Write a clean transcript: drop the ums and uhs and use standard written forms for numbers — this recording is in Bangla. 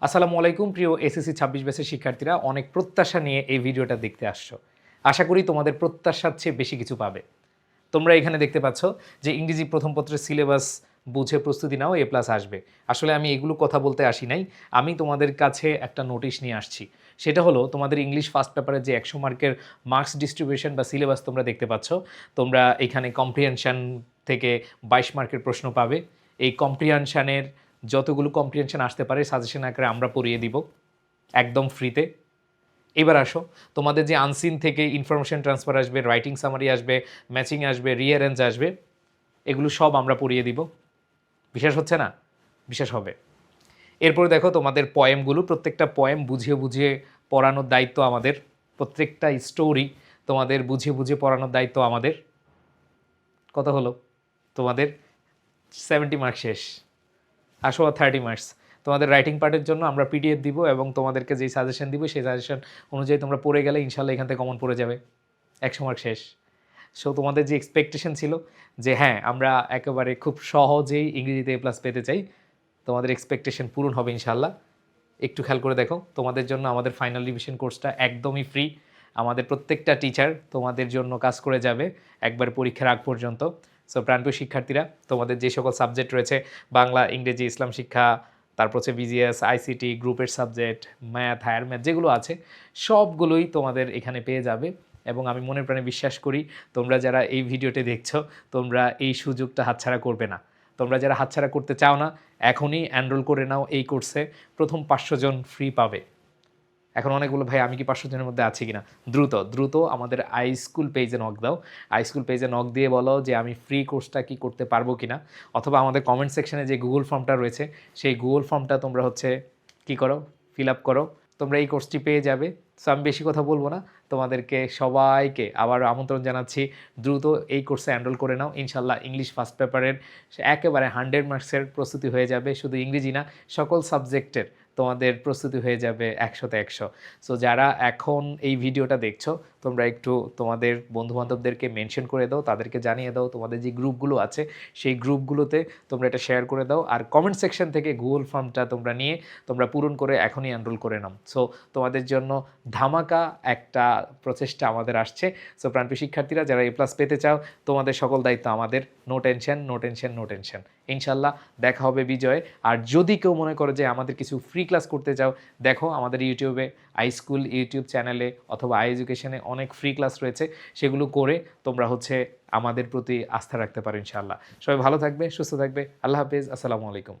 আসসালামু আলাইকুম প্রিয় এসএসসি ২৬ ব্যাচের শিক্ষার্থীরা, অনেক প্রত্যাশা নিয়ে এই ভিডিওটা দেখতে আসছো। আশা করি তোমাদের প্রত্যাশার চেয়ে বেশি কিছু পাবে। তোমরা এখানে দেখতে পাচ্ছ যে ইংরেজি প্রথম পত্রের সিলেবাস বুঝে প্রস্তুতি নাও, এ প্লাস আসবে। আসলে আমি এগুলো কথা বলতে আসি নাই, আমি তোমাদের কাছে একটা নোটিশ নিয়ে আসছি। সেটা হলো তোমাদের ইংলিশ ফার্স্ট পেপারের যে ১০০ মার্কের মার্কস ডিস্ট্রিবিউশন বা সিলেবাস তোমরা দেখতে পাচ্ছ, তোমরা এখানে কম্প্রিহেনশন থেকে ২২ মার্কের প্রশ্ন পাবে। এই কম্প্রিহেনশনের যতগুলো কম্প্রিহেনশন আসতে পারে সাজেশন আকারে আমরা পড়িয়ে দিব একদম ফ্রিতে। এবার আসো, তোমাদের যে আনসিন থেকে ইনফরমেশন ট্রান্সফার আসবে, রাইটিং সামারি আসবে, ম্যাচিং আসবে, রিঅ্যারেঞ্জ আসবে, এগুলো সব আমরা পড়িয়ে দিব। বিশ্বাস হচ্ছে না? বিশ্বাস হবে। এরপরে দেখো তোমাদের পয়েমগুলো, প্রত্যেকটা পয়েম বুঝিয়ে বুঝিয়ে পড়ানোর দায়িত্ব আমাদের। প্রত্যেকটা স্টোরি তোমাদের বুঝিয়ে বুঝিয়ে পড়ানোর দায়িত্ব আমাদের। কত হলো তোমাদের? 70 মার্ক শেষ। আসো 30 মার্কস তোমাদের রাইটিং পার্টের জন্য আমরা পিডিএফ দিব এবং তোমাদেরকে যেই সাজেশন দিব সেই সাজেশন অনুযায়ী তোমরা পড়ে গেলে ইনশাল্লাহ এখান থেকে কমন পড়ে যাবে। 100 মার্ক শেষ। সো তোমাদের যে এক্সপেকটেশন ছিল যে হ্যাঁ আমরা একেবারে খুব সহজেই ইংরেজিতে A+ পেতে চাই, তোমাদের এক্সপেকটেশন পূরণ হবে ইনশাল্লাহ। একটু খেয়াল করে দেখো, তোমাদের জন্য আমাদের ফাইনাল রিভিশন কোর্সটা একদমই ফ্রি। আমাদের প্রত্যেকটা টিচার তোমাদের জন্য কাজ করে যাবে একবার পরীক্ষার আগ পর্যন্ত। সো প্রাণপ্রিয় শিক্ষার্থীরা, তোমাদের যে সকল সাবজেক্ট রয়েছে, বাংলা, ইংরেজি, ইসলাম শিক্ষা, তারপর হচ্ছে বিজিএস, আইসিটি, গ্রুপের সাবজেক্ট, ম্যাথ, হায়ার ম্যাথ যেগুলো আছে সবগুলোই তোমাদের এখানে পেয়ে যাবে। এবং আমি মনে প্রাণে বিশ্বাস করি তোমরা যারা এই ভিডিওটি দেখছো তোমরা এই সুযোগটা হাতছাড়া করবে না। তোমরা যারা হাতছাড়া করতে চাও না, এখনই এনরোল করে নাও এই কোর্সে। প্রথম 500 জন ফ্রি পাবে। এখন অনেকগুলো ভাই আমি কি 500 জনের মধ্যে আছি কিনা, দ্রুত দ্রুত আমাদের আই স্কুল পেজে নক দাও। আই স্কুল পেজে নক দিয়ে বলো যে আমি ফ্রি কোর্সটা কি করতে পারবো কিনা, অথবা আমাদের কমেন্ট সেকশনে যে গুগল ফর্মটা রয়েছে সেই গুগল ফর্মটা তোমরা হচ্ছে কি করো, ফিল আপ করো। তোমরা এই কোর্সটি পেয়ে যাবে। সো আমি বেশি কথা বলবো না, তোমাদেরকে সবাইকে আবার আমন্ত্রণ জানাচ্ছি, দ্রুত এই কোর্সে এনরোল করে নাও। ইনশাল্লাহ ইংলিশ ফার্স্ট পেপারের একেবারে 100 মার্কসের প্রস্তুতি হয়ে যাবে। শুধু ইংরেজি না, সকল সাবজেক্টের তোমাদের প্রস্তুতি হয়ে যাবে 100তে 100। সো যারা এখন এই ভিডিওটা দেখছো তোমরা একটু তোমাদের বন্ধুবান্ধবদেরকে মেনশন করে দাও, তাদেরকে জানিয়ে দাও, তোমাদের যে গ্রুপগুলো আছে সেই গ্রুপগুলোতে তোমরা এটা শেয়ার করে দাও। আর কমেন্ট সেকশন থেকে গুগল ফর্মটা তোমরা নিয়ে তোমরা পূরণ করে এখনই এনরোল করে নাও। সো তোমাদের জন্য ধামাকা একটা প্রচেষ্টা আমাদের আসছে। সো প্রাণপ্রিয় শিক্ষার্থীরা, যারা A+ পেতে চাও তোমাদের সকল দায়িত্ব আমাদের। No tension, no tension, no tension. ইনশাল্লাহ দেখা হবে বিজয়। আর যদি কেউ মনে করে যে আমাদের কিছু ফ্রি ক্লাস করতে চাও, দেখো আমাদের ইউটিউবে আই স্কুল ইউটিউব চ্যানেলে অথবা আই এডুকেশনে অনেক ফ্রি ক্লাস রয়েছে, সেগুলো করে তোমরা হচ্ছে আমাদের প্রতি আস্থা রাখতে পারো ইনশাআল্লাহ। সবাই ভালো থাকবে, সুস্থ থাকবে। আল্লাহ হাফেজ, আসসালামু আলাইকুম।